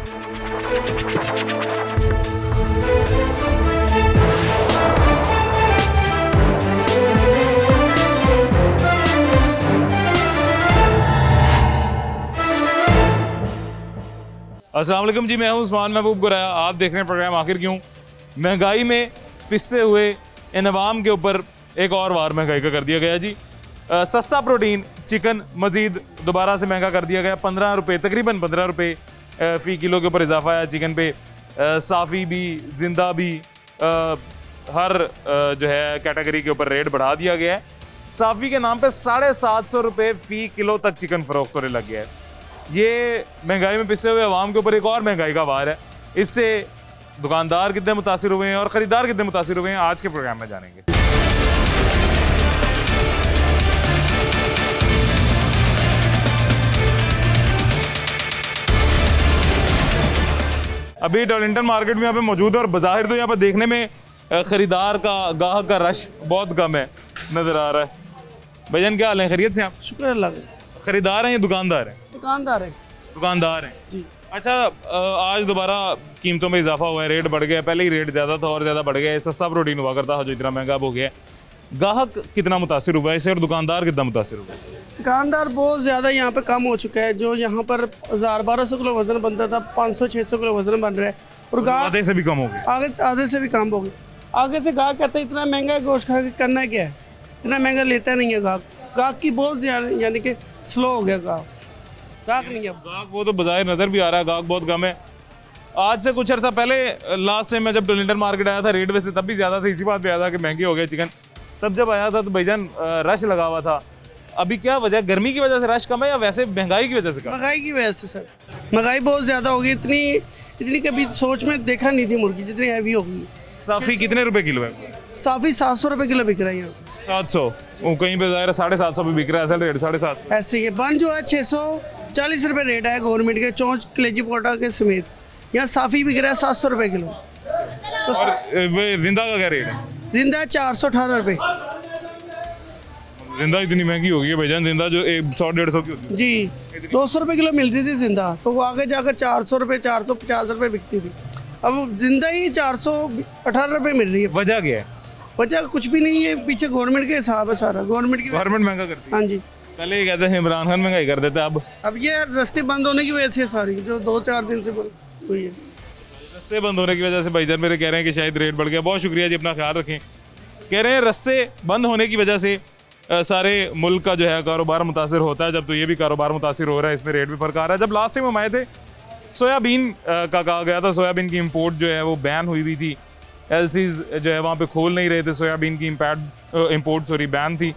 अस्सलाम वालेकुम जी, मैं हूं उस्मान महबूब गुराया। आप देख रहे हैं प्रोग्राम आखिर क्यों। महंगाई में पिसते हुए इन अवाम के ऊपर एक और वार महंगाई का कर दिया गया जी। सस्ता प्रोटीन चिकन मज़ीद दोबारा से महंगा कर दिया गया। 15 रुपये, तकरीबन 15 रुपये फ़ी किलो के ऊपर इजाफा आया चिकन पे। साफ़ी भी, जिंदा भी, हर जो है कैटेगरी के ऊपर रेट बढ़ा दिया गया है। साफ़ी के नाम पे 750 रुपये फ़ी किलो तक चिकन फ़रोख्त होने लग गया है। ये महंगाई में पिसे हुए अवाम के ऊपर एक और महंगाई का वार है। इससे दुकानदार कितने मुतासिर हुए हैं और ख़रीदार कितने मुतासिर हुए हैं, आज के प्रोग्राम में जानेंगे। अभी टॉरंटन मार्केट में यहाँ पे मौजूद है और बाज़ाहिर तो यहाँ पे देखने में ख़रीदार का, गाहक का रश बहुत कम है नज़र आ रहा है। भाईजान क्या हाल है, खैरियत से आप? शुक्र अल्लाह का। खरीदार हैं या दुकानदार हैं? दुकानदार हैं। दुकानदार हैं जी। अच्छा, आज दोबारा कीमतों में इजाफा हुआ है, रेट बढ़ गया। पहले ही रेट ज़्यादा था और ज़्यादा बढ़ गया है। सस्ता प्रोटीन हुआ करता जो इतना महंगा हो गया है। गाहक कितना मुतासिर हुआ है इससे और दुकानदार कितना मुतासिर हुआ है? दुकानदार बहुत ज़्यादा यहाँ पे कम हो चुका है। जो यहाँ पर 1000-1200 किलो वजन बनता था, 500-600 किलो वजन बन रहा है और गाहक आधे से भी कम हो गया। आधे से भी कम हो गया। आगे से गाहक कहता है इतना महंगा गोश्त खा के करना क्या है, इतना महंगा लेता नहीं है गाहक की बहुत यानी कि स्लो हो गया गाहक नहीं है। गाहक वो तो बाज़ाहिर नज़र भी आ रहा है, गाहक बहुत कम है। आज से कुछ अर्सा पहले लास्ट टाइम मैं जब टॉरंटन मार्केट आया था, रेट वैसे तब भी ज़्यादा था, इसी बात पे आया था कि महंगे हो गए चिकन। तब जब आया था तो भाईजान रश लगा हुआ था। अभी क्या वजह, गर्मी की वजह से रश कम है या वैसे महंगाई की वजह से? महंगाई की वजह से सर, महंगाई बहुत ज़्यादा हो गई। इतनी कभी सोच में देखा नहीं थी मुर्गी जितनी हैवी हो गई। साफ़ी कितने रुपए किलो है? साफ़ी 700 रुपये किलो बिक रहा है यहाँ। 700, वो कहीं पे ज़ाहिर 750 भी बिक रहा है। असल रेट 750 ऐसे ही। बन जो है 640 रुपये रेट है गवर्नमेंट के, चौंच कलेजी पोटा के समेत। यहाँ साफ़ी बिक रहा है 700 रुपये किलो। तो और जिंदा का क्या रेट है? जिंदा 418 रुपये। जिंदा इतनी महंगी हो गई है भाईजान। जिंदा जो 100-150 की होती है जी, 200 रुपये किलो मिलती थी जिंदा, तो वो आगे जाकर 400 रुपये 450 रुपये बिकती थी। अब जिंदा ही 418 रुपये मिल रही है। वजह क्या है? वजह कुछ भी नहीं है, पीछे गवर्नमेंट के हिसाब है सारा। गवर्नमेंट महंगा करती है। हाँ जी। पहले ये कहते हैं इमरान खान महंगाई कर देते हैं। अब ये रस्ते बंद होने की वजह से सारी जो 2-4 दिन से हुई है, रस्ते बंद होने की वजह से भाईजान मेरे कह रहे हैं कि शायद रेट बढ़ गया। बहुत शुक्रिया जी, अपना ख्याल रखें। कह रहे हैं रस्ते बंद होने की वजह से सारे मुल्क का जो है कारोबार मुतासिर होता है। जब तो ये भी कारोबार मुतासिर हो रहा है, इसमें रेट भी फ़र्क आ रहा है। जब लास्ट टाइम हम आए थे, सोयाबीन का कहा गया था, सोयाबीन की इंपोर्ट जो है वो बैन हुई हुई थी। एलसीज जो है वहाँ पे खोल नहीं रहे थे, सोयाबीन की इंपोर्ट बैन थी,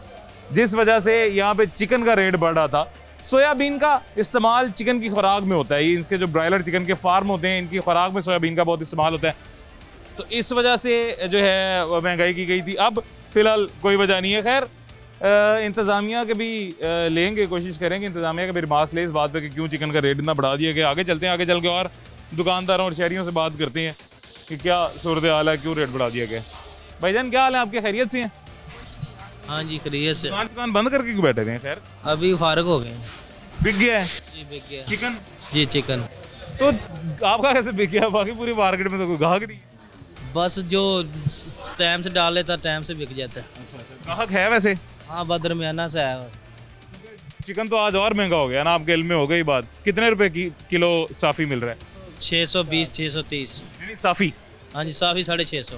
जिस वजह से यहाँ पे चिकन का रेट बढ़ रहा था। सोयाबीन का इस्तेमाल चिकन की खुराक में होता है। ये इसके जो ब्रॉयलर चिकन के फार्म होते हैं, इनकी खुराक में सोयाबीन का बहुत इस्तेमाल होता है। तो इस वजह से जो है महंगाई की गई थी। अब फ़िलहाल कोई वजह नहीं है। खैर, इंतज़ामिया के भी लेंगे, कोशिश करेंगे इंतज़ामिया के भी रिमार्क्स ले इस बात पे कि क्यों चिकन का रेट इतना बढ़ा दिया गया। आगे चलते हैं, आगे चल के और दुकानदारों और शहरियों से बात करते हैं कि क्या सूरत हाल है, क्यों रेट बढ़ा दिया गया। भाईजान क्या हाल है आपके, खैरियत से हैं? हाँ जी, खैरियत से। दुकान बंद करके क्यों बैठे हैं? खैर अभी फारग हो गए। बिक गया है जी, बिक गया चिकन? जी, चिकन तो आपका कैसे बिक गया? बाकी पूरी मार्केट में तो कोई गाहक नहीं। बस जो टाइम से डाल लेता टाइम से बिक जाता है। अच्छा, गाहक है वैसे? हाँ, बदरमियाना से है। चिकन तो आज और महंगा हो गया ना, आपके इल्म में हो गई बात। कितने रुपए की किलो साफ़ी मिल रहा है? 620, 630। साफ़ी? हाँ जी, साफ़ी 650।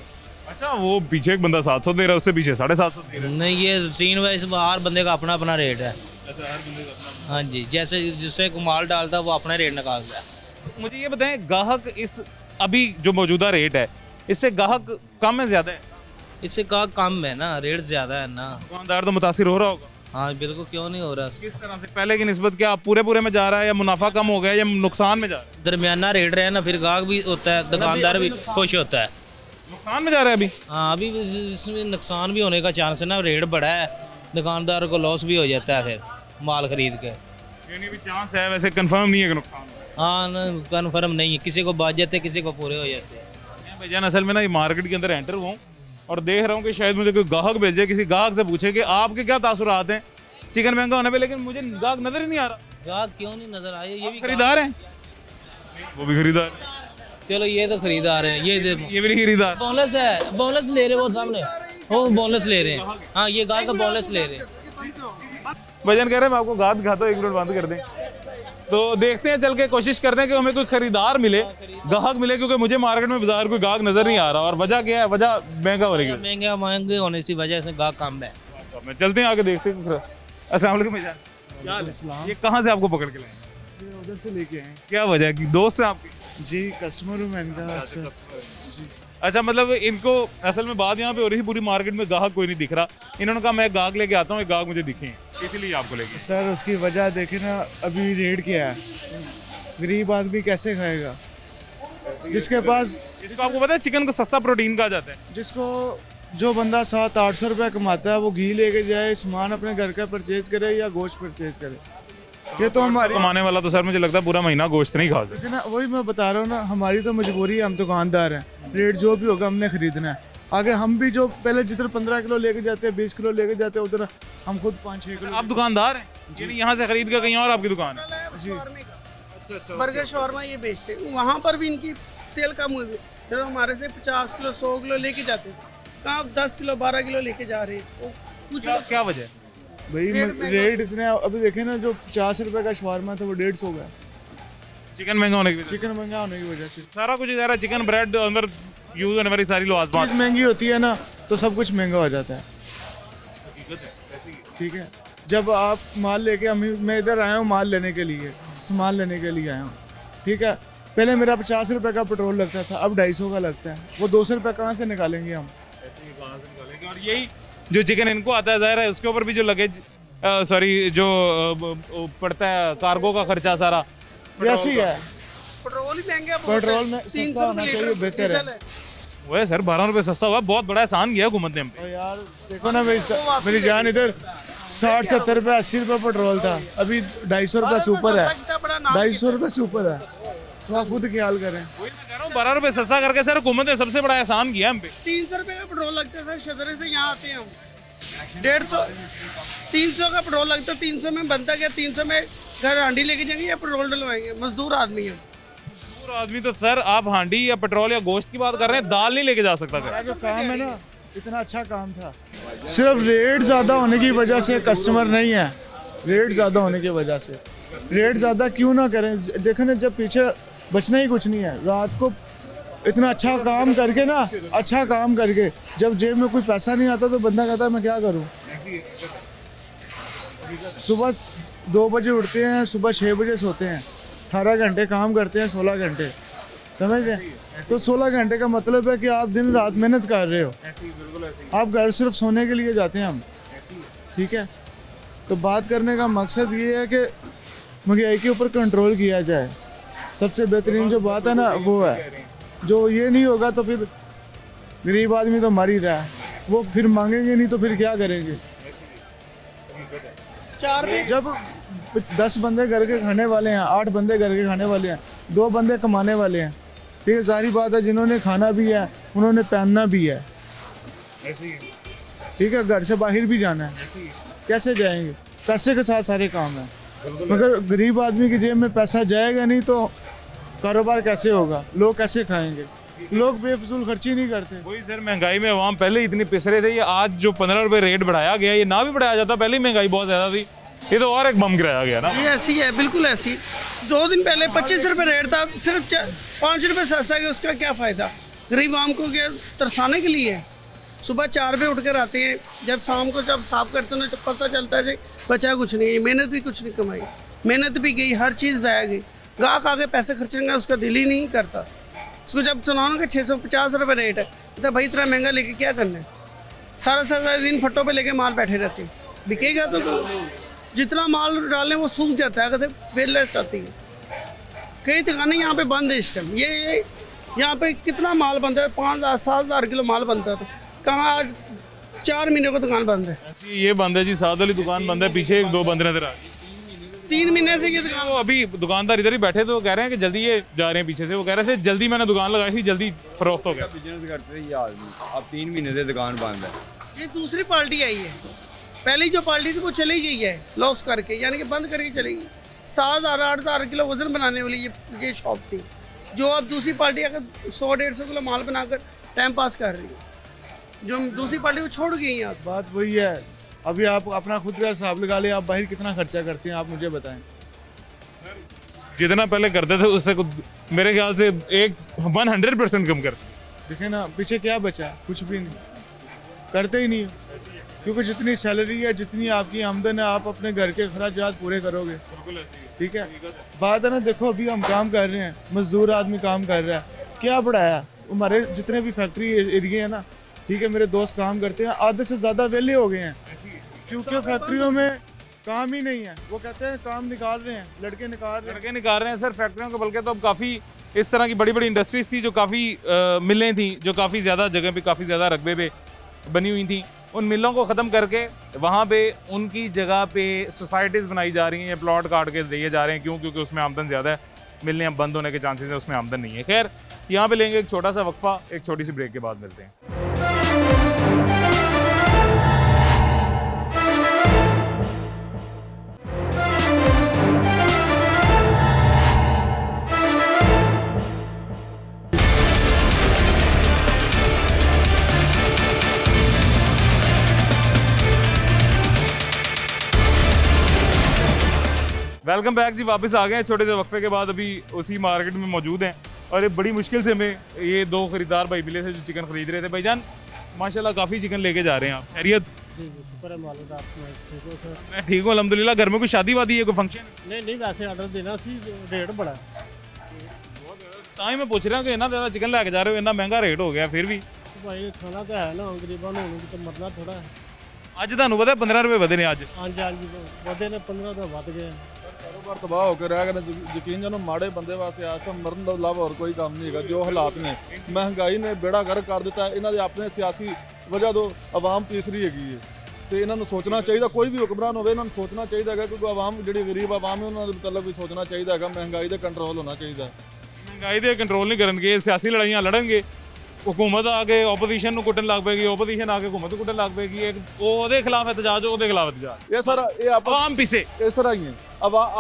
अच्छा, वो पीछे एक बंदा 700 दे रहा है, उससे पीछे 750 दे रहा है। नहीं, ये रूटीन वाइज हर बंदे का अपना अपना रेट है। अच्छा, हर बंदे का अपना। हाँ जी, जैसे जिससे माल डालता है वो अपना रेट निकालता है। मुझे ये बताएं, गाहक इस अभी जो मौजूदा रेट है, इससे गाहक कम है ज़्यादा है? इससे का कम है ना, रेट ज़्यादा है ना। दुकानदार तो मुतासिर हो रहा होगा। हाँ बिल्कुल, क्यों नहीं हो रहा। किस तरह से? पहले की निस्बत क्या पूरे में जा रहा है या मुनाफा कम हो गया या नुकसान में जा रहा है? दरमियाना रेट रहे ना, फिर गाहक भी होता है, दुकानदार भी खुश होता है। नुकसान में जा रहा है अभी? हाँ, अभी इसमें नुकसान भी होने का चांस है ना, रेट बढ़ा है, दुकानदार को लॉस भी हो जाता है फिर माल खरीद के। यानी भी चांस है, वैसे कंफर्म नहीं है कि नुकसान? हाँ, कन्फर्म नहीं है, किसी को बाज जाते किसी को पूरे हो जाते हैं। मैं भाईजान असल में ना ये मार्केट के अंदर एंटर हुआ हूँ और देख रहा हूँ कि शायद मुझे कोई गाहक भेजे, किसी गाहक से पूछे कि आपके क्या तासुरात हैं चिकन महंगा होने पे, लेकिन मुझे गाहक नजर ही नहीं आ रहा। गाहक क्यों नहीं नजर आए? ये भी खरीदार हैं? वो भी खरीदार, चलो ये तो खरीदार है, ये ये भी नहीं खरीदार। बोनस है, बोनस ले रहे वो सामने, वो बोनस ले रहे हैं। हाँ ये गाय का बोनस ले रहे हैं। भजन कह रहे हैं मैं आपको गाद दिखाता हूँ, 1 मिनट बंद कर दें। तो देखते हैं, चल के कोशिश करते हैं कि हमें कोई खरीदार मिले, ग्राहक मिले, क्योंकि मुझे मार्केट में बाजार कोई ग्राहक नजर नहीं आ रहा। और वजह क्या है? वजह महंगा होने की, महंगे होने की वजह से गाहक कम है। मैं चलते हैं आगे देखते हैं। अस्सलाम वालेकुम भैया, क्या हाल है? ये कहाँ से आपको पकड़ के लाए? उधर से लेके आए क्या वजह है कि दोस्त है आपके? जी, कस्टमर हूँ मैं इनका अक्सर। जी, अच्छा, मतलब इनको असल में बात यहाँ पे हो रही थी, पूरी मार्केट में ग्राहक कोई नहीं दिख रहा। इन्होंने कहा मैं ग्राहक लेके आता हूँ, एक ग्राहक मुझे दिखे, इसीलिए आपको लेके। सर उसकी वजह देखे ना, अभी रेट क्या है, गरीब आदमी कैसे खाएगा? जिसके पास, इसको आपको पता है चिकन को सस्ता प्रोटीन कहा जाता है। जिसको जो बंदा 700-800 रुपया कमाता है वो घी लेके जाए, सामान अपने घर का परचेज करे या गोश्त परचेज करे, ये तो हमारी कमाने वाला तो सर मुझे लगता है पूरा महीना गोश्त नहीं खा सकता। ना, वही मैं बता रहा हूँ ना, हमारी तो मजबूरी है, हम दुकानदार हैं, रेट जो भी होगा हमने खरीदना है। आगे हम भी जो पहले जिधर 15 किलो लेके जाते हैं, 20 किलो लेके जाते हैं, उधर हम खुद 5-6 किलो। आप दुकानदार हैं, यानी यहाँ से खरीद कर कहीं और आपकी दुकान है? जी, बर्गर शॉर्मा ये बेचते हैं, वहाँ पर भी इनकी सेल कम हुई है। फिर हमारे से 50 किलो 100 किलो लेके जाते हैं, कहाँ 10 किलो 12 किलो लेके जा रहे हैं। कुछ क्या वजह है? भाई रेट इतने, अभी देखे ना, जो 50 रुपए का शवारमा था वो 150 का। चिकन महंगा होने की वजह चिकन महंगा होने की वजह से सारा कुछ इधर है। चिकन ब्रेड अंदर यूज होने वाली सारी लाजमात चीज़ महंगी होती है ना, तो सब कुछ महंगा हो जाता है। ठीक है, जब आप माल लेके, मैं इधर आया हूँ माल लेने के लिए, सामान लेने के लिए आया हूँ। ठीक है, पहले मेरा 50 रुपए का पेट्रोल लगता था, अब 250 का लगता है। वो 200 रुपये कहाँ से निकालेंगे हम? और यही जो चिकन इनको आता है, जाहिर है उसके ऊपर भी जो लगेज सॉरी जो पड़ता है कार्गो का खर्चा सारा वैसे ही है। पेट्रोल ही महंगा है, पेट्रोल में सस्ता होना चाहिए, बेहतर है। वो है सर, 12 रुपये सस्ता हुआ, बहुत बड़ा एहसान किया हुकूमत ने हम पे। तो यार देखो ना भाई, मेरी जान इधर 60-70 रुपये 80 रुपये पेट्रोल था, अभी 250 रुपये से ऊपर है, 250 रुपये से ऊपर है। तो आप खुद ख्याल करें। वही मैं कह रहा हूँ, 12 रुपये सस्ता करके सर हुकूमत ने सबसे बड़ा एहसान किया हम पे। 300 रुपये का पेट्रोल लगता है सर, शदरे से यहाँ आते हैं हम, 150 300 का पेट्रोल लगता है। 300 में बनता क्या? 300 में घर हांडी लेके जाएंगे या पेट्रोल डलवाएंगे? मजदूर आदमी है। मजदूर आदमी तो सर आप हांडी या पेट्रोल या गोश्त की बात कर रहे हैं, दाल नहीं लेके जा सकता मेरा जो काम है ना, इतना अच्छा काम था, सिर्फ रेट ज़्यादा होने की वजह से कस्टमर नहीं है। रेट ज़्यादा होने की वजह से, रेट ज़्यादा क्यों ना करें? देखें ना, जब पीछे बचना ही कुछ नहीं है, रात को इतना अच्छा काम करके ना, अच्छा काम करके जब जेब में कोई पैसा नहीं आता तो बंदा कहता है मैं क्या करूं। सुबह 2 बजे उठते हैं, सुबह 6 बजे सोते हैं, 18 घंटे काम करते हैं, 16 घंटे, समझ रहे? तो 16 घंटे का मतलब है कि आप दिन रात मेहनत कर रहे हो। आप घर सिर्फ सोने के लिए जाते हैं हम। ठीक है, तो बात करने का मकसद ये है कि महंगाई के ऊपर कंट्रोल किया जाए। सबसे बेहतरीन जो बात है ना वो है, जो ये नहीं होगा तो फिर गरीब आदमी तो मर ही रहा है, वो फिर मांगेंगे नहीं तो फिर क्या करेंगे? जब 10 बंदे घर के खाने वाले हैं, 8 बंदे घर के खाने वाले हैं, 2 बंदे कमाने वाले हैं, ठीक है, सारी बात है, जिन्होंने खाना भी है उन्होंने पहनना भी है। ठीक है, घर से बाहर भी जाना है, कैसे जाएंगे? पैसे के साथ सारे काम है, मगर गरीब आदमी की जेब में पैसा जाएगा नहीं तो कारोबार कैसे होगा? लोग कैसे खाएंगे? लोग बेफजूल खर्ची नहीं करते। वही सर, महंगाई में अवाम पहले इतनी पिसरे थे, ये आज जो 15 रुपये रेट बढ़ाया गया, ये ना भी बढ़ाया जाता, पहले ही महंगाई बहुत ज़्यादा थी, ये तो और एक बम गिराया गया ना। ये ऐसी है, बिल्कुल ऐसी। 2 दिन पहले 25 रुपये रेट था, सिर्फ 5 रुपये सस्ता है, उसका क्या फ़ायदा? गरीब आम को क्या तरसाने के लिए है? सुबह 4 बजे उठ कर आते हैं, जब शाम को जब साफ करते हैं तो पता चलता है बचा कुछ नहीं, मेहनत भी कुछ नहीं कमाई, मेहनत भी गई, हर चीज़ ज़ाया गई। गाहक आगे पैसे खर्चने का उसका दिल ही नहीं करता। उसको जब सुनाओ ना कि 650 रुपये रेट है, तो भाई इतना महंगा लेके क्या करना है? सारा दिन फट्टों पे लेके माल बैठे रहते हैं, बिकेगा तो जितना माल डालें वो सूख जाता है, कहते वेललेस आती है। कई दुकानें यहाँ पे बंद है इस टाइम, ये यहाँ पे कितना माल बनता है, 5000-7000 किलो माल बनता था, कहाँ आज 4 महीने को दुकान बंद है। ये बंद है जी, 7 वाली दुकान बंद है, पीछे 1-2 बंद नजर आ रही है। 3 महीने से ये दुकान, वो अभी दुकानदार इधर ही बैठे तो कह रहे हैं कि जल्दी ये जा रहे हैं पीछे से, वो कह रहे थे जल्दी मैंने दुकान लगाई थी, जल्दी फरोख्त हो गया। बिजनेस करते थे ये आदमी, अब 3 महीने से दुकान बंद है। ये दूसरी पार्टी आई है, पहली जो पार्टी थी वो चली गई है लॉस करके, यानी कि बंद करके चली गई। 7,000 8,000 किलो वजन बनाने वाली ये शॉप थी, जो अब दूसरी पार्टी अगर 100-150 किलो माल बनाकर टाइम पास कर रही है, जो दूसरी पार्टी को छोड़ गई यहाँ से। बात वही है। अभी आप अपना खुद का हिसाब लगा ले, आप बाहर कितना खर्चा करते हैं, आप मुझे बताएं। जितना पहले करते थे उससे मेरे ख्याल से 100% कम कर। देखे ना पीछे क्या बचा है, कुछ भी नहीं, करते ही नहीं, क्योंकि जितनी सैलरी है, जितनी आपकी आमदन है, आप अपने घर के खर्चात पूरे करोगे। ठीक है, बात है ना। देखो अभी हम काम कर रहे हैं, मजदूर आदमी काम कर रहा है, क्या बढ़ाया हमारे जितने भी फैक्ट्री एरिए है ना, ठीक है, मेरे दोस्त काम करते हैं, आधे से ज़्यादा वेले हो गए हैं, क्योंकि फैक्ट्रियों में काम ही नहीं है। वो कहते हैं काम निकाल रहे हैं, लड़के निकाल रहे हैं सर फैक्ट्रियों को, बल्कि तो अब काफ़ी इस तरह की बड़ी बड़ी इंडस्ट्रीज थी जो काफ़ी मिलें थी, जो काफ़ी ज़्यादा जगह पे काफ़ी ज़्यादा रकबे पे बनी हुई थी। उन मिलों को ख़त्म करके वहाँ पे उनकी जगह पे सोसाइटीज़ बनाई जा रही हैं या प्लॉट काट के दिए जा रहे हैं। क्यों? क्योंकि उसमें आमदन ज़्यादा है, मिलने अब बंद होने के चांसेस है, उसमें आमदन नहीं है। खैर, यहाँ पे लेंगे एक छोटा सा वक्फा, एक छोटी सी ब्रेक के बाद मिलते हैं। वेलकम बैक जी, वापस आ गए हैं छोटे से वक्फे के बाद। अभी उसी मार्केट में मौजूद हैं और ये बड़ी मुश्किल से हमें ये दो खरीदार भाई मिले थे जो चिकन खरीद रहे थे। भाईजान माशाल्लाह काफ़ी चिकन लेके जा रहे हैं आप, खैरियत? जी शुक्र है मालिक, आप ठीक हो सर? मैं ठीक हूँ अल्हम्दुलिल्लाह। घर में कोई शादी वादी है, कोई फंक्शन? नहीं वैसे ऑर्डर देना सी, रेट बड़ा तां ही मैं पूछ रहा हूँ कि इतना ज़्यादा चिकन लेके जा रहे हो, इतना महंगा रेट हो गया फिर भी। तो भाई खाना तो है ना, गरीबान होने की तो मरना थोड़ा है। ਅੱਜ ਤੁਹਾਨੂੰ ਪਤਾ 15 ਰੁਪਏ ਵਧੇ ਨੇ ਅੱਜ। ਹਾਂਜੀ ਵਧੇ ਨੇ 15 ਤੋਂ ਵੱਧ ਗਏ। ਕਾਰੋਬਾਰ ਤਬਾਹ ਹੋ ਕੇ ਰਹਿ ਗਏ ਨੇ। ਯਕੀਨ ਜਾਨੋ ਮਾੜੇ ਬੰਦੇ ਵਾਸਤੇ ਆਜ ਤਾਂ ਮਰਨ ਦਾ ਇਲਾਵਾ ਹੋਰ ਕੋਈ ਕੰਮ ਨਹੀਂ ਹੈਗਾ। ਜੋ ਹਾਲਾਤ ਨੇ, ਮਹਿੰਗਾਈ ਨੇ ਬੇੜਾ ਗਰਕ ਕਰ ਦਿੱਤਾ। ਇਹਨਾਂ ਦੇ ਆਪਣੇ ਸਿਆਸੀ ਵਜ੍ਹਾ ਤੋਂ ਆਵਾਮ ਤੀਸਰੀ ਹੈਗੀ ਹੈ ਤੇ ਇਹਨਾਂ ਨੂੰ ਸੋਚਣਾ ਚਾਹੀਦਾ, ਕੋਈ ਵੀ ਹੁਕਮਰਾਨ ਹੋਵੇ ਇਹਨਾਂ ਨੂੰ ਸੋਚਣਾ ਚਾਹੀਦਾ ਹੈਗਾ, ਕਿਉਂਕਿ ਆਵਾਮ ਜਿਹੜੀ ਗਰੀਬ ਆਵਾਮ ਹੈ ਉਹਨਾਂ ਦੇ ਮਤਲਬ ਵੀ ਸੋਚਣਾ ਚਾਹੀਦਾ ਹੈਗਾ। ਮਹਿੰਗਾਈ ਦਾ ਕੰਟਰੋਲ ਹੋਣਾ ਚਾਹੀਦਾ। ਮਹਿੰਗਾਈ ਦੇ ਕੰਟਰੋਲ ਨਹੀਂ ਕਰਨਗੇ, ਸਿਆਸੀ ਲੜਾਈਆਂ ਲੜਨਗੇ। हुकूमत आके ओपोजिशन ਨੂੰ ਕੁੱਟਣ ਲੱਗ ਪਏਗੀ, ओपोजिशन आके हुकूमत ਨੂੰ ਕੁੱਟਣ ਲੱਗ ਪਏਗੀ। ਇੱਕ ਉਹਦੇ ਖਿਲਾਫ ਇਤਜਾਜ, ਉਹਦੇ ਖਿਲਾਫ ਇਤਜਾਜ। ਇਹ ਸਾਰਾ ਇਹ ਆਵਾਮ ਪਿੱਛੇ ਇਸ ਤਰ੍ਹਾਂ ਹੀ ਹੈ।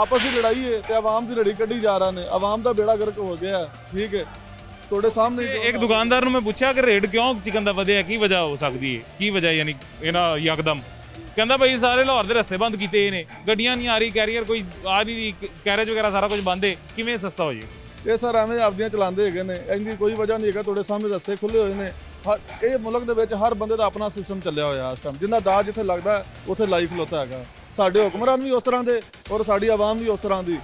ਆਪਸ ਦੀ ਲੜਾਈ ਹੈ ਤੇ ਆਵਾਮ ਦੀ ਲੜੀ ਕੱਢੀ ਜਾ ਰਹੇ ਨੇ। ਆਵਾਮ ਦਾ ਬੇੜਾ ਗਰਕ ਹੋ ਗਿਆ। ਠੀਕ ਹੈ, ਤੁਹਾਡੇ ਸਾਹਮਣੇ ਇੱਕ ਦੁਕਾਨਦਾਰ ਨੂੰ ਮੈਂ ਪੁੱਛਿਆ ਕਿ ਰੇਟ ਕਿਉਂ ਚਿਕਨ ਦਾ ਵਧਿਆ, ਕੀ ਵਜ੍ਹਾ ਹੋ ਸਕਦੀ ਹੈ, ਕੀ ਵਜ੍ਹਾ ਯਾਨੀ ਇਹਨਾਂ ਯਕਦਮ। ਕਹਿੰਦਾ ਭਾਈ ਸਾਰੇ ਲਾਹੌਰ ਦੇ ਰਸਤੇ ਬੰਦ ਕੀਤੇ ਨੇ, ਗੱਡੀਆਂ ਨਹੀਂ ਆ ਰਹੀ, ਕੈਰੀਅਰ ਕੋਈ ਆ ਨਹੀਂ, ਕੈਰੇਜ ਵਗੈਰਾ ਸਾਰਾ ਕੁਝ ਬੰਦ ਹੈ, ਕਿਵੇਂ ਸਸਤਾ ਹੋ ਜਾਏ। ਇਹ ਸਰ ਐਵੇਂ ਆਪਦੀਆਂ ਚਲਾਉਂਦੇ ਹੈਗੇ ਨੇ, ਇਹਦੀ ਕੋਈ ਵਜ੍ਹਾ ਨਹੀਂ ਹੈਗਾ। ਤੁਹਾਡੇ ਸਾਹਮਣੇ ਰਸਤੇ ਖੁੱਲੇ ਹੋਏ ਨੇ। ਇਹ ਮੁਲਕ ਦੇ ਵਿੱਚ ਹਰ ਬੰਦੇ ਦਾ ਆਪਣਾ ਸਿਸਟਮ ਚੱਲਿਆ ਹੋਇਆ ਇਸ ਟਾਈਮ। ਜਿੰਨਾ ਦਾਜ ਜਿੱਥੇ ਲੱਗਦਾ ਉੱਥੇ ਲਾਈ ਖਲੋਤਾ ਹੈਗਾ। ਸਾਡੇ ਹੁਕਮਰਾਨ ਵੀ ਉਸ ਤਰ੍ਹਾਂ ਦੇ ਔਰ ਸਾਡੀ ਆਵਾਮ ਵੀ ਉਸ ਤਰ੍ਹਾਂ ਦੀ।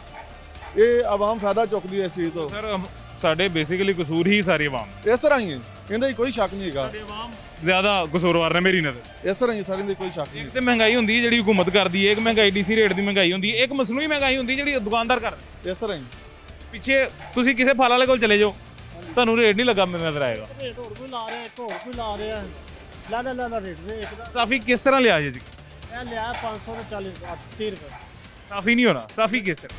ਇਹ ਆਵਾਮ ਫਾਇਦਾ ਚੁੱਕਦੀ ਹੈ ਇਸ ਚੀਜ਼ ਤੋਂ। ਸਰ ਸਾਡੇ ਬੇਸਿਕਲੀ ਕਸੂਰ ਹੀ ਸਾਰੀ ਆਵਾਮ ਇਸ ਤਰ੍ਹਾਂ ਹੀ ਹੈ, ਇਹਦਾ ਹੀ ਕੋਈ ਸ਼ੱਕ ਨਹੀਂ ਹੈਗਾ। ਜ਼ਿਆਦਾ ਕਸੂਰਵਾਰ ਨੇ ਮੇਰੀ ਨਜ਼ਰ। ਇਸ ਤਰ੍ਹਾਂ ਹੀ ਸਾਰਿਆਂ ਦੀ ਕੋਈ ਸ਼ੱਕ ਨਹੀਂ। ਤੇ ਮਹਿੰਗਾਈ ਹੁੰਦੀ ਹੈ ਜਿਹੜੀ ਹੁਕੂਮਤ ਕਰਦੀ ਹੈ, ਇੱਕ ਮਹਿੰਗਾਈ ਡੀਸੀ ਰੇਟ ਦੀ ਮਹਿੰਗਾਈ ਹੁੰਦੀ ਹੈ, ਇੱਕ ਮਸਨੂਈ ਮਹਿੰਗਾਈ ਹੁੰਦੀ ਜਿਹੜੀ ਦੁਕਾਨਦਾਰ ਕਰਦਾ। ਇਸ ਤਰ੍ਹਾਂ ਹੀ ਪਿੱਛੇ ਤੁਸੀਂ ਕਿਸੇ ਫਲ ਵਾਲੇ ਕੋਲ ਚਲੇ ਜਾਓ, ਤੁਹਾਨੂੰ ਰੇਟ ਨਹੀਂ ਲੱਗਾ ਨਜ਼ਰ ਆਏਗਾ। ਰੇਟ ਹੋਰ ਕੋਈ ਲਾ ਰਿਹਾ, ਇੱਕ ਹੋਰ ਕੋਈ ਲਾ ਰਿਹਾ, ਲਾਦਾ ਰੇਟ ਨੇ ਇੱਕ ਦਾ। ਸਾਫੀ ਕਿਸ ਤਰ੍ਹਾਂ ਲਿਆ ਜੀ? ਇਹ ਲਿਆ 540 30 रुपये। साफी नहीं होना, साफी किस तरह?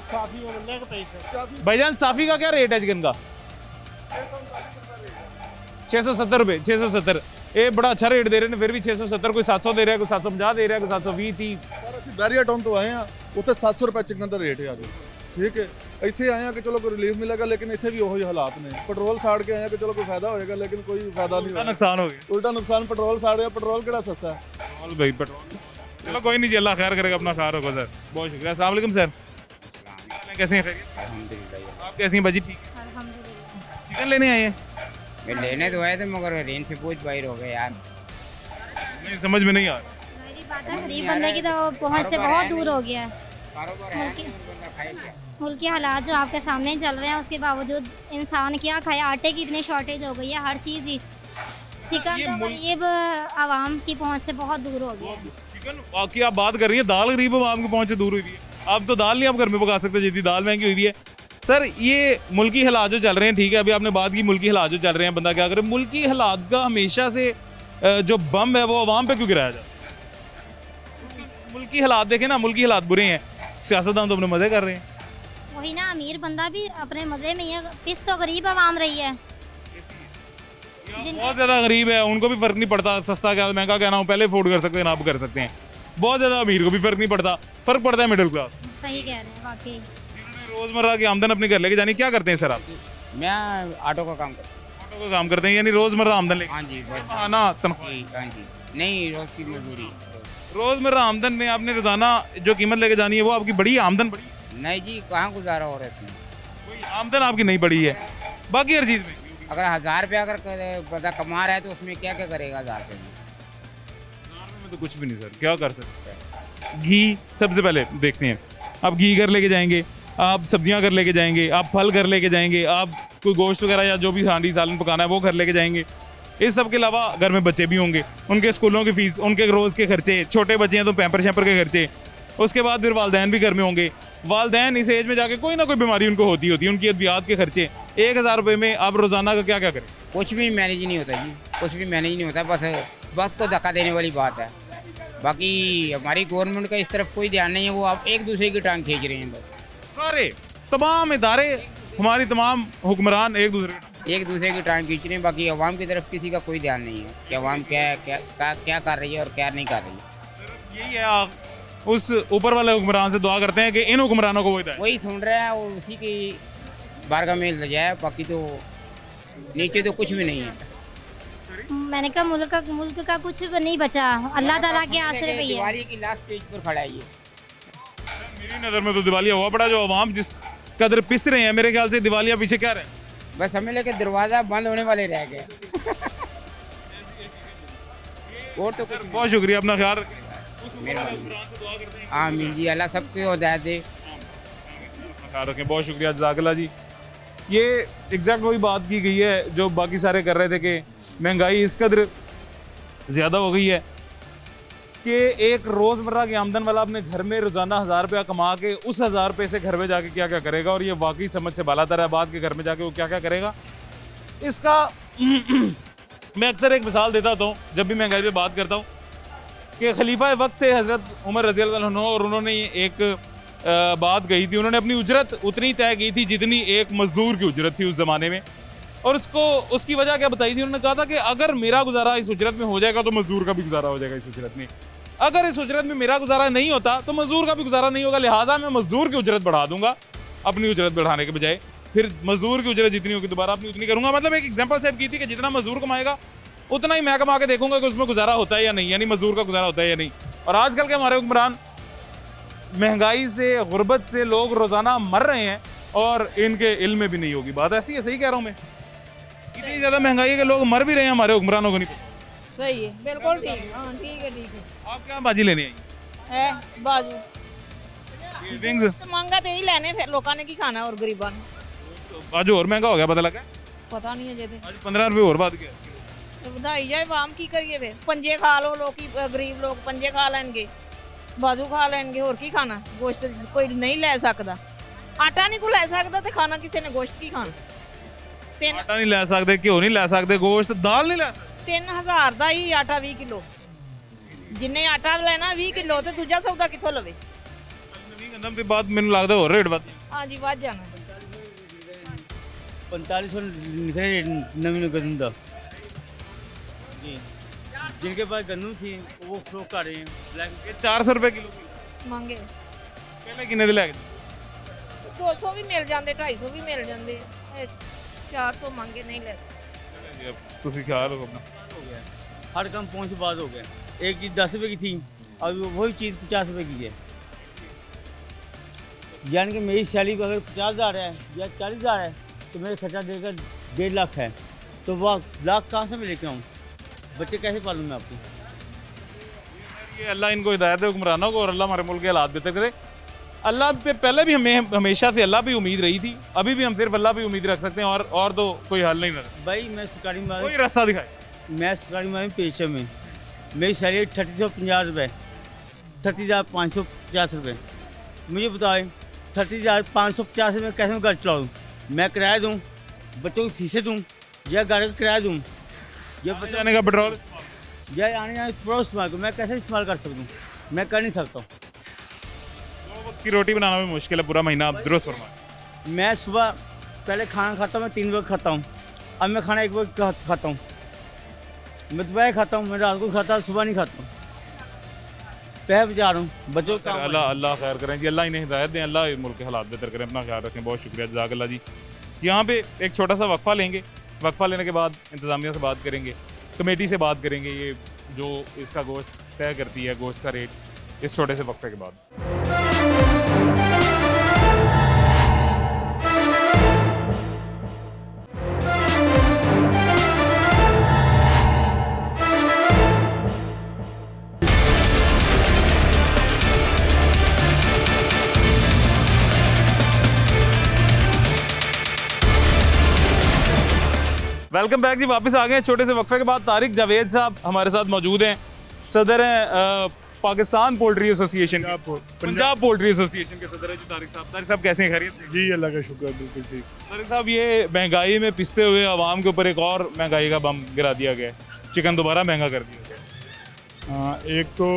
साफी होने लग पैसे। भाईजान साफी का क्या रेट है चिकन का? 670 रुपये। 670 ये बड़ा अच्छा रेट दे रहे हैं। फिर भी 670, कोई 700 दे रहा है, कोई 750 दे रहा है, कोई 720 30। ਸਰ ਅਸੀਂ ਬੈਰੀਆ ਟਾਊਨ ਤੋਂ ਆਏ ਹਾਂ, ਉੱਥੇ 700 ਰੁਪਏ ਚਿਕਨ ਦਾ ਰੇਟ ਹੈ। ਠੀਕ ਹੈ, ਇੱਥੇ ਆਏ ਹਾਂ ਕਿ ਚਲੋ ਕੋਈ ਰਿਲੀਫ ਮਿਲੇਗਾ, ਲੇਕਿਨ ਇੱਥੇ ਵੀ ਉਹੀ ਹਾਲਾਤ ਨੇ। ਪੈਟਰੋਲ ਸਾੜ ਕੇ ਆਏ ਹਾਂ ਕਿ ਚਲੋ ਕੋਈ ਫਾਇਦਾ ਹੋਏਗਾ, ਲੇਕਿਨ ਕੋਈ ਫਾਇਦਾ ਨਹੀਂ ਹੋਇਆ। नुकसान हो गया। ਉਲਟਾ ਨੁਕਸਾਨ। ਪੈਟਰੋਲ ਸਾੜਿਆ। ਪੈਟਰੋਲ ਕਿਹੜਾ ਸਸਤਾ ਹੈ? पेट्रोल भाई पेट्रोल। चलो कोई नहीं जी, अल्लाह खैर करेगा, अपना ख्याल रखो सर। बहुत शुक्रिया। अस्सलाम वालेकुम सर, कैसे हैं? खैरियत? आप कैसी हैं बाजी? ठीक है अल्हम्दुलिल्लाह। चिकन लेने आए हैं? मैं लेने तो आए थे मगर रेंज से पूछ बाहर हो गए यार। नहीं समझ में नहीं आ रहा। मेरी बात है, गरीब बंदे की तो पहुंच से बहुत दूर हो गया है। कारोबार है नहीं, बंदा खाए क्या? मुल्क के हालात जो आपके सामने चल रहे हैं, उसके बावजूद इंसान क्या खाए। आटे की इतनी शॉर्टेज हो गई है, हर चीज़ ही। चिकन तो गरीब आवाम की पहुंच से बहुत दूर हो गया। चिकन की आप बात कर रही है, दाल गरीब आवाम की पहुंच से दूर हुई है। आप तो दाल नहीं आप घर में पका सकते, जितनी दाल महंगी हुई है। सर ये मुल्की हालात जो चल रहे हैं, ठीक है, अभी आपने बात की मुल्की हालात जो चल रहे हैं, बंदा क्या करे। मुल्की हालात का हमेशा से जो बम है वो आवाम पे क्यों गिराया जाता है? मुल्की हालात देखें ना, मुल्की हालात बुरे हैं, सियासतदान तो अपने मज़े कर रहे हैं। वही ना, अमीर बंदा भी अपने मज़े में ही है, पिस तो गरीब आवाम रही है। बहुत ज़्यादा गरीब है, उनको भी फ़र्क नहीं पड़ता सस्ता क्या महंगा क्या ना हो, पहले अफोर्ड कर सकते हैं ना, अब कर सकते हैं। बहुत ज़्यादा अमीर को भी फ़र्क नहीं पड़ता, फ़र्क पड़ता है मिडिल क्लास। सही कह रहे हैं वाकई। रोज़मर्रा की आमदन अपने घर लेके जानी, क्या करते हैं सर आप? मैं ऑटो का काम करता हूँ। ऑटो का काम करते हैं, यानी रोज़मर्रा आमदन लेके? हाँ जी बस। आना तनख्वाह? हाँ जी, नहीं रोज़ की मजदूरी। रोज़मर्रा आमदन में आपने रोज़ाना जो कीमत लेके जानी है वो आपकी बड़ी आमदन बड़ी? नहीं जी, कहाँ गुजारा हो रहा है इसमें। कोई आमदन आपकी नहीं बड़ी है, बाकी हर चीज़ में। अगर 1000 रुपया अगर बंदा कमा रहा है तो उसमें क्या क्या करेगा 1000 रुपये में? तो कुछ भी नहीं सर, क्या कर सकते हैं? घी सबसे पहले देखते हैं, आप घी घर लेके जाएंगे, आप सब्जियां घर लेके जाएंगे, आप फल घर लेके जाएंगे, आप कोई गोश्त वगैरह या जो भी हांडी सालन पकाना है वो घर लेके जाएंगे। इस सब के अलावा घर में बच्चे भी होंगे, उनके स्कूलों की फीस, उनके रोज़ के खर्चे, छोटे बच्चे हैं तो पैम्पर शैम्पर के खर्चे, उसके बाद फिर वालदैन भी घर में होंगे। वालदैन इस एज में जाके कोई ना कोई बीमारी उनको होती है, उनकी अद्वियात के खर्चे। 1000 रुपये में आप रोज़ाना का क्या क्या करें? कुछ भी मैनेज नहीं होता जी, कुछ भी मैनेज नहीं होता, बस वक्त को धक्का देने वाली बात है। बाकी हमारी गवर्नमेंट का इस तरफ कोई ध्यान नहीं है, वो आप एक दूसरे की टांग खींच रहे हैं बस। सारे तमाम इदारे, हमारी तमाम हुक्मरान एक दूसरे की टांग खींच रहे हैं, बाकी अवाम की तरफ किसी का कोई ध्यान नहीं है कि अवाम क्या कर रही है और क्या नहीं कर रही है। यही है, आप उस ऊपर वाले हुक्मरान से दुआ करते हैं कि इन हुक्मरानों को वही सुन रहा है, वो उसी की बारगाह में ले जाए, बाकी तो नीचे तो कुछ भी नहीं है। मैंने कहा मुल्क का कुछ भी नहीं बचा, अल्लाह ताला के आसरे पे ही है। दिवाली की लास्ट स्टेज पर खड़ा है ये। मेरी नज़र में तो दिवालिया हुआ पड़ा, जो अवाम जिस कदर पिस रहे हैं, मेरे ख्याल से दिवालिया पीछे क्या रहे, बस हमें लेके दरवाज़ा बंद होने वाले रह गए। और तो बहुत शुक्रिया, अपना ख्याल रखें। आमीन जी, अल्लाह सबको हिदायत दे। ख्याल रखें, बहुत शुक्रिया, जज़ाकल्लाह जी। ये एग्जैक्ट वही बात की गई है जो बाकी सारे कर रहे थे कि महंगाई इस कदर ज़्यादा हो गई है कि एक रोज़मर्रा की आमदन वाला अपने घर में रोज़ाना 1000 रुपया कमा के उस 1000 रुपये से घर में जाके क्या क्या करेगा, और ये वाकई समझ से बालातर है बात के घर में जाके वो क्या क्या करेगा। इसका मैं अक्सर एक मिसाल देता हूँ जब भी महंगाई पे बात करता हूँ कि खलीफा वक्त थे हज़रत उमर रज़ी अल्लाह अन्हु, और उन्होंने एक बात कही थी, उन्होंने अपनी उजरत उतनी तय की थी जितनी एक मजदूर की उजरत थी उस ज़माने में, और उसकी वजह क्या बताई थी, उन्होंने कहा था कि अगर मेरा गुजारा इस उजरत में हो जाएगा तो मजदूर का भी गुजारा हो जाएगा इस उजरत में, अगर इस उजरत में मेरा गुजारा नहीं होता तो मजदूर का भी गुजारा नहीं होगा, लिहाजा मैं मजदूर की उजरत बढ़ा दूंगा अपनी उजरत बढ़ाने के बजाय, फिर मजदूर की उजरत जितनी होगी दोबारा अपनी उतनी करूंगा। मतलब एक एग्जाम्पल सेट की थी कि जितना मजदूर कमाएगा उतना ही मैं कमा के देखूंगा कि उसमें गुजारा होता है या नहीं, यानी मजदूर का गुजारा होता है या नहीं। और आजकल के हमारे हुक्मरान महंगाई से, गुर्बत से लोग रोज़ाना मर रहे हैं और इनके इल्म में भी नहीं होगी बात। ऐसी है, सही कह रहा हूँ मैं? इतनी ज़्यादा महंगाई है कि लोग मर भी रहे हैं, हमारे हुक्मरानों को नहीं पता। सही है, बिल्कुल ठीक। हाँ ठीक है, ठीक है। आप क्या बाजी लेने आई है? बाजू तो महंगा तो ही लेने, फिर लोगों ने की खाना और गरीबा ने। आज और महंगा हो गया, पता लगा? पता नहीं है जे आज 15 रुपये और बात किया ਵਧਾਈ ਜਾਏ ਆਮ ਕੀ ਕਰੀਏ ਫਿਰ ਪੰਜੇ ਖਾ ਲੋ ਲੋਕੀ ਗਰੀਬ ਲੋਕ ਪੰਜੇ ਖਾ ਲੈਣਗੇ ਬਾਜੂ ਖਾ ਲੈਣਗੇ ਹੋਰ ਕੀ ਖਾਣਾ ਗੋਸ਼ਤ ਕੋਈ ਨਹੀਂ ਲੈ ਸਕਦਾ ਆਟਾ ਨਹੀਂ ਕੋਈ ਲੈ ਸਕਦਾ ਤੇ ਖਾਣਾ ਕਿਸੇ ਨੇ ਗੋਸ਼ਤ ਕੀ ਖਾਣਾ ਆਟਾ ਨਹੀਂ ਲੈ ਸਕਦੇ ਘਿਓ ਨਹੀਂ ਲੈ ਸਕਦੇ ਗੋਸ਼ਤ ਦਾਲ ਨਹੀਂ ਲੈ ਸਕਦੇ 3000 ਦਾ ਹੀ ਆਟਾ 20 ਕਿਲੋ ਜਿੰਨੇ ਆਟਾ ਲੈਣਾ 20 ਕਿਲੋ ਤੇ ਦੂਜਾ ਸੌਦਾ ਕਿੱਥੋਂ ਲਵੇ ਨਵੀਂ ਗੰਦਮ ਦੀ ਬਾਤ ਮੈਨੂੰ ਲੱਗਦਾ ਹੋਰ ਰੇਟ ਵੱਧ ਹਾਂਜੀ ਵੱਧ ਜਾਣਾ 4500 निकले नवीन गंदम ਦਾ जी जिनके पास गंदम थी वो फ्लोक कर रहे हैं 400 रुपए किलो ਮੰਗੇ ਪਹਿਲੇ ਕਿੰਨੇ ਦੇ ਲੈ ਕੇ 200 ਵੀ ਮਿਲ ਜਾਂਦੇ 250 ਵੀ ਮਿਲ ਜਾਂਦੇ 400 ਮੰਗੇ नहीं ले ਤੁਸੀਂ ਖਿਆਲ ਰੱਖੋ अपना हो गया हर काम पहुँच बाद हो गया एक चीज़ 10 रुपये की थी अब वही चीज़ 50 रुपये की है यानी कि मेरी सैलरी को अगर 50,000 है या 40,000 है तो मेरा खर्चा देकर 1.5 लाख है तो वह लाख कहाँ से मैं लेके आऊँ बच्चे कैसे पालूँ मैं आपको ये अल्लाह इनको हिदायत दे हुक्मरानों को और अल्लाह हमारे मुल्क के हालात बेहतर करे। अल्लाह पे पहले भी हमें हमेशा से अल्लाह पे उम्मीद रही थी, अभी भी हम सिर्फ अल्लाह पे उम्मीद रख सकते हैं और तो कोई हल नहीं रखा। भाई मैं सरकारी कोई रास्ता दिखाए। मैं सरकारी में पेशे में मेरी सैलरी 30,050 रुपये 30,550 रुपये मुझे बताएं 30,550 रुपये कैसे मैं घर चलाऊँ मैं किराया दूँ बच्चों की फीसें दूँ या गाड़ी का किराया दूँ या जाने का पेट्रोल या आने जाने पेट्रोल इस्तेमाल करूँ मैं कैसे इस्तेमाल कर सकता हूँ मैं कर नहीं सकता हूँ। 2 वक्त की रोटी बनाना भी मुश्किल है पूरा महीना। आप दुरुस्त फरमाएं। मैं सुबह पहले खाना खाता हूँ मैं 3 वक्त खाता हूँ अब मैं खाना 1 वक्त खाता हूँ मैं दोपहर खाता हूँ मैं रात को खाता हूँ सुबह नहीं खाता हूँ पैर बचा रहा हूँ, बच्चों का अल्लाह अल्लाह खैर करें जी, अल्लाह इन्हें हिदायत दें, अल्लाह मुल्क के हालात बेहतर करें, अपना ख्याल रखें। बहुत शुक्रिया, जज़ाकल्लाह जी। यहाँ पे एक छोटा सा वक्फा लेंगे, वक्फा लेने के बाद इंतज़ामिया से बात करेंगे, कमेटी से बात करेंगे, ये जो इसका गोश्त तय करती है, गोश्त का रेट, इस छोटे से वक्फे के बाद। वेलकम बैक जी, वापस आ गए छोटे से वक्फे के बाद। तारिक जावेद साहब हमारे साथ मौजूद हैं, सदर हैं Pakistan poultry association, Punjab poultry association के सदर है जी तारिक साहब। तारिक साहब कैसे हैं, खैरियत से? जी अल्लाह का शुक्र, बिल्कुल ठीक। तारिक साहब, ये महंगाई में पिसते हुए आवाम के ऊपर एक और महंगाई का बम गिरा दिया गया, चिकन दोबारा महंगा कर दिया गया। हाँ, एक तो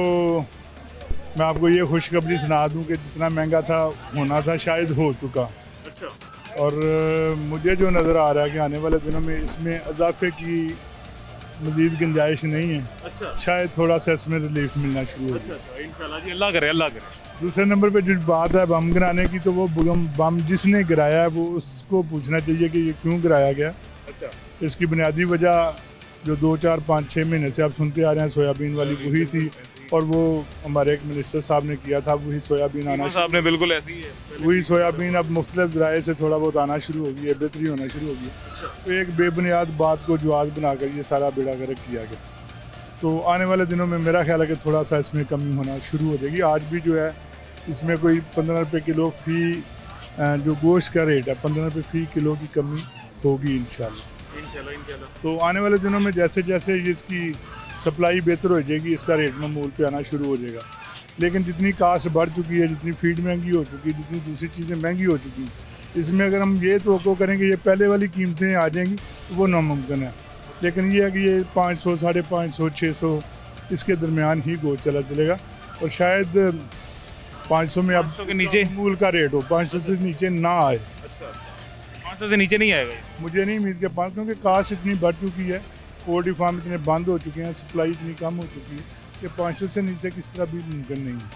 मैं आपको ये खुशखबरी सुना दूं कि जितना महंगा था होना था शायद हो चुका। अच्छा। और मुझे जो नज़र आ रहा है कि आने वाले दिनों में इसमें इजाफे की मज़ीद गुंजाइश नहीं है। अच्छा। शायद थोड़ा सा इसमें रिलीफ मिलना शुरू हो जाए। अच्छा, इंशाल्लाह जी, अल्लाह करे, अल्लाह करे। दूसरे नंबर पे जो बात है बम गिराने की, तो वो बम जिसने गिराया है वो उसको पूछना चाहिए कि ये क्यों गिराया गया। अच्छा। इसकी बुनियादी वजह जो 2, 4, 5, 6 महीने से आप सुनते आ रहे हैं, सोयाबीन वाली वही थी, और वो हमारे एक मिनिस्टर साहब ने किया था, वही सोयाबीन आना साहब ने बिल्कुल ऐसी ही है, वही सोयाबीन अब मुख्तलिफ ज़राए से थोड़ा बहुत आना शुरू हो गई है, बेहतरी होना शुरू हो गई है। तो एक बेबुनियाद बात को जवाब बनाकर ये सारा बेड़ा गर्क किया गया। तो आने वाले दिनों में मेरा ख्याल है कि थोड़ा सा इसमें कमी होना शुरू हो जाएगी। आज भी जो है इसमें कोई 15 रुपये किलो फ़ी जो गोश्त का रेट है, 15 रुपये फ़ी किलो की कमी होगी इंशाल्लाह। तो आने वाले दिनों में जैसे जैसे इसकी सप्लाई बेहतर हो जाएगी, इसका रेट मामूल पे आना शुरू हो जाएगा। लेकिन जितनी कास्ट बढ़ चुकी है, जितनी फीड महंगी हो चुकी है, जितनी दूसरी चीज़ें महंगी हो चुकी हैं, इसमें अगर हम ये तो करेंगे ये पहले वाली कीमतें आ जाएंगी तो वो नामुमकिन है। लेकिन ये है कि ये 500, 550, 600 इसके दरमियान ही गोश्त चला चलेगा, और शायद 500 में अब के नीचे मूल का रेट हो, 500 से नीचे ना आए। अच्छा, 500 से नीचे नहीं आएगा? मुझे नहीं उम्मीद के 500, क्योंकि कास्ट इतनी बढ़ चुकी है, पोल्ट्री फार्म इतने बंद हो चुके हैं, सप्लाई इतनी कम हो चुकी है कि 500 से नीचे किस तरह भी मुमकिन नहीं है।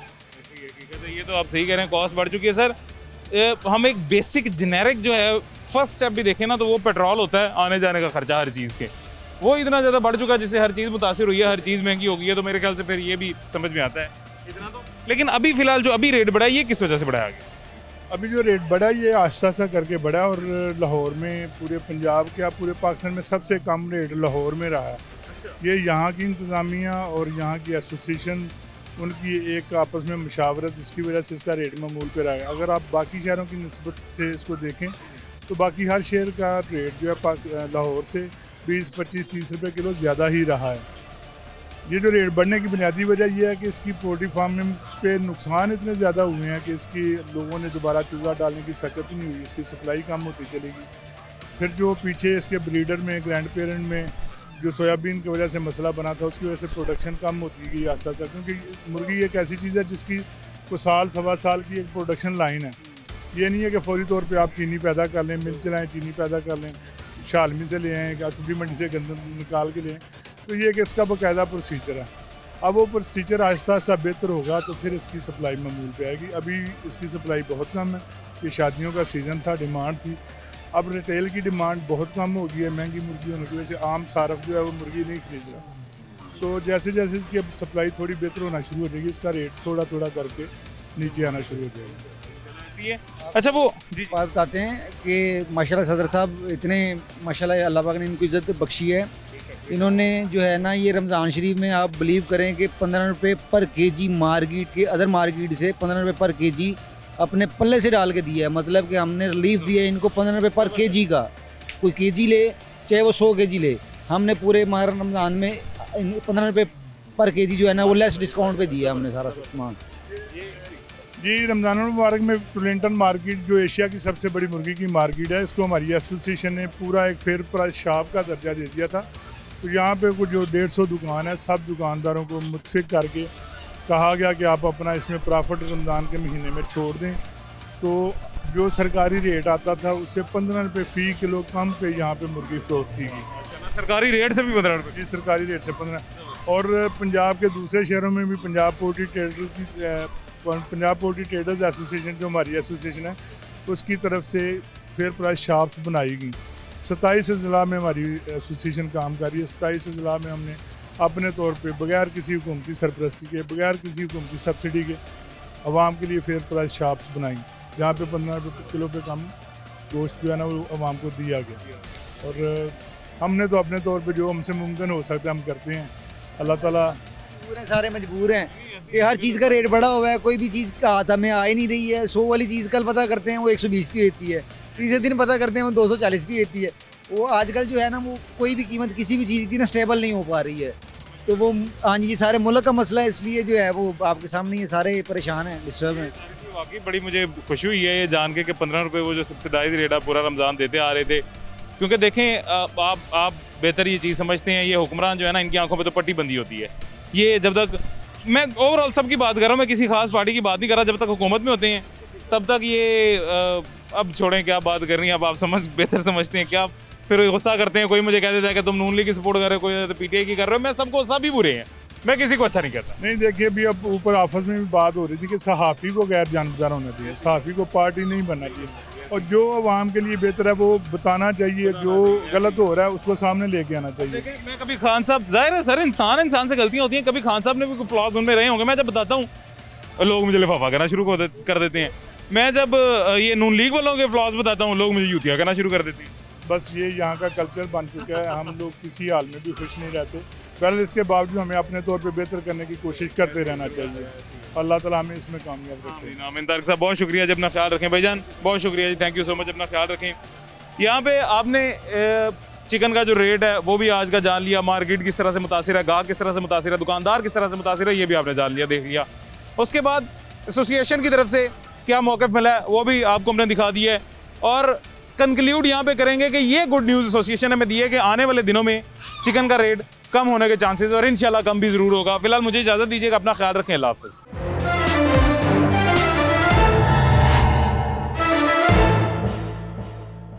तो ये तो आप सही कह रहे हैं, कॉस्ट बढ़ चुकी है। सर, हम एक बेसिक जेनेरिक जो है फर्स्ट स्टेप भी देखें ना, तो वो पेट्रोल होता है, आने जाने का खर्चा हर चीज़ के, वो इतना ज़्यादा बढ़ चुका है जिससे हर चीज़ मुतासिर हुई है, हर चीज़ महंगी हो गई है। तो मेरे ख्याल से फिर ये भी समझ में आता है इतना तो। लेकिन अभी फ़िलहाल जो अभी रेट बढ़ा है, ये किस वजह से बढ़ाया गया? अभी जो रेट बढ़ा ये आहिस्ता आहिस्ता करके बढ़ा, और लाहौर में, पूरे पंजाब के, पूरे पाकिस्तान में सबसे कम रेट लाहौर में रहा है। ये यहाँ की इंतज़ामिया और यहाँ की एसोसिएशन, उनकी एक आपस में मुशावरत, उसकी वजह से इसका रेट मामूल पे रहा है। अगर आप बाकी शहरों की निस्बत से इसको देखें तो बाकी हर शहर का रेट जो है लाहौर से 20, 25, 30 रुपये किलो ज़्यादा ही रहा है। ये जो रेट बढ़ने की बुनियादी वजह यह है कि इसकी पोल्ट्री फार्म पे नुकसान इतने ज़्यादा हुए हैं कि इसकी लोगों ने दोबारा चूज़ा डालने की सकत नहीं हुई, इसकी सप्लाई कम होती चलेगी। फिर जो पीछे इसके ब्रीडर में, ग्रैंड पेरेंट में जो सोयाबीन की वजह से मसला बना था, उसकी वजह से प्रोडक्शन कम होती गई आस्ता आस्ता, क्योंकि मुर्गी एक ऐसी चीज़ है जिसकी को साल सवा साल की एक प्रोडक्शन लाइन है। ये नहीं है कि फौरी तौर पे आप चीनी पैदा कर लें, मिल चलाएँ, चीनी पैदा कर लें, शालमी से ले आएँ, टुकड़ी मंडी से गंदम निकाल के लें। तो ये कि इसका बाकायदा प्रोसीजर है। अब वो प्रोसीजर आहिस्ता आहिस्ता बेहतर होगा तो फिर इसकी सप्लाई मामूल पे आएगी। अभी इसकी सप्लाई बहुत कम है, ये शादियों का सीज़न था, डिमांड थी। अब रिटेल की डिमांड बहुत कम हो गई है, महंगी मुर्गी होने की वजह से आम सारफ जो है वो मुर्गी नहीं खरीद रहा। तो जैसे जैसे इसकी अब सप्लाई थोड़ी बेहतर होना शुरू हो जाएगी, इसका रेट थोड़ा थोड़ा करके नीचे आना शुरू हो जाएगा। अच्छा, वो बात बताते हैं कि माशाल्लाह सदर साहब इतने माशाल्लाह अल्लाह पाक ने इनको इज़्ज़त बख्शी है। इन्होंने जो है ना, ये रमज़ान शरीफ में आप बिलीव करें कि 15 रुपये पर केजी मार्केट के, अदर मार्केट से 15 रुपये पर केजी अपने पल्ले से डाल के दिया है। मतलब कि हमने रिलीफ दिया है इनको 15 रुपये पर केजी का। कोई केजी ले, चाहे वो 100 केजी ले, हमने पूरे माह रमज़ान में 15 रुपये पर केजी जो है ना वो लेस डिस्काउंट पे दिया हमने सारा सामान। जी, रमज़ान मुबारक में टोरंटो मार्केट जो एशिया की सबसे बड़ी मुर्गी की मार्केट है, इसको हमारी एसोसिएशन ने पूरा एक फेयर प्राइस शॉप का दर्जा दे दिया था। तो यहाँ पे कुछ जो 150 दुकान है, सब दुकानदारों को मुतफिक करके कहा गया कि आप अपना इसमें प्रॉफिट रमज़ान के महीने में छोड़ दें। तो जो सरकारी रेट आता था उससे 15 रुपये फ़ी किलो कम पे यहाँ पे मुर्गी फरोख्त की गई। सरकारी रेट से भी 15 रुपये? जी, सरकारी रेट से 15। और पंजाब के दूसरे शहरों में भी पंजाब पोल्ट्री ट्रेडर्स एसोसिएशन जो हमारी एसोसिएशन है उसकी तरफ से फेयर प्राइस शॉप्स बनाई गई। 27 ज़िला में हमारी एसोसिएशन काम कर रही है। 27 ज़िला में हमने अपने तौर पे बगैर किसी हुकूमती सरपरस्ती के, बगैर किसी हुकूमती सब्सिडी के आवाम के लिए फेयर प्राइस शॉप्स बनाई, जहाँ पे 15 रुपये किलो पे कम गोश्त जो है ना वो आवाम को दिया गया। और हमने तो अपने तौर पे जो हमसे मुमकिन हो सकता है हम करते हैं। अल्लाह ताला पूरे सारे मजबूर हैं कि हर चीज़ का रेट बढ़ा हुआ है, कोई भी चीज़ का हाथ हमें आ ही नहीं रही है। 100 वाली चीज़ कल पता करते हैं वो 120 की होती है, तीसरे दिन पता करते हैं वो 240 की होती है। वो आजकल जो है ना वो कोई भी कीमत किसी भी चीज़ की ना स्टेबल नहीं हो पा रही है। तो वो हाँ जी, सारे मुल्क का मसला है, इसलिए जो है वो आपके सामने ये सारे परेशान हैं, डिस्टर्ब हैं। वाकई बड़ी मुझे खुशी हुई है ये जान के कि 15 रुपये वो जो सब्सिडाइज रेट आप पूरा रमज़ान देते आ रहे थे। क्योंकि देखें आप बेहतर ये चीज़ समझते हैं, ये हुक्मरान जो है ना इनकी आंखों पे तो पट्टी बंदी होती है। ये जब तक, मैं ओवरऑल सबकी बात कर रहा हूँ, मैं किसी खास पार्टी की बात नहीं कर रहा, जब तक हुकूमत में होते हैं तब तक ये अब छोड़ें क्या बात करनी है, अब आप बेहतर समझते हैं क्या। फिर गुस्सा करते हैं, कोई मुझे कह देता है कि तुम नून लीग की सपोर्ट कर रहे हो, कोई तो पीटीआई की कर रहे हो। मैं सबको सभी बुरे हैं, मैं किसी को अच्छा नहीं कहता। नहीं देखिए, अभी अब ऊपर आपस में भी बात हो रही थी कि सहाफ़ी को गैर जानबदार होना चाहिए, सहाफ़ी को पार्टी नहीं बनना चाहिए, और जो आवाम के लिए बेहतर है वो बताना चाहिए, जो गलत हो रहा है उसको सामने लेके आना चाहिए। मैं कभी खान साहब, जाहिर है सर इंसान से गलतियाँ होती हैं, कभी खान साहब ने भी फ्लॉज उनमें रहे होंगे। मैं जब बताता हूँ लोग मुझे लिफाफा करना शुरू कर देते हैं। मैं जब ये नून लीग वालों के फ्लॉज बताता हूँ लोग मुझे यूतियाँ करना शुरू कर देते हैं। बस ये यहाँ का कल्चर बन चुका है, हम लोग किसी हाल में भी खुश नहीं रहते। पहले इसके बावजूद हमें अपने तौर पे बेहतर करने की कोशिश करते रहना चाहिए। अल्लाह ताला हमें इसमें कामयाब रखे। आमीन। तारिक साहब बहुत शुक्रिया जी, अपना ख्याल रखें। भाईजान बहुत शुक्रिया जी, थैंक यू सो मच, अपना ख्याल रखें। यहाँ पे आपने चिकन का जो रेट है वो भी आज का जान लिया, मार्केट किस तरह से मुतासिर है, गाहक किस तरह से मुतासिर है, दुकानदार किस तरह से मुतासिर है, ये भी आपने जान लिया, देख लिया। उसके बाद एसोसिएशन की तरफ से क्या मौक़िफ़ मिला है वो भी आपको हमने दिखा दिया है। और कंक्लूड यहाँ पे करेंगे कि ये गुड न्यूज़ एसोसिएशन ने हमें दी है कि आने वाले दिनों में चिकन का रेट कम होने के चांसेस और इंशाल्लाह कम भी ज़रूर होगा। फिलहाल मुझे इजाज़त दीजिएगा, अपना ख्याल रखें, अल्लाह हाफ़िज़।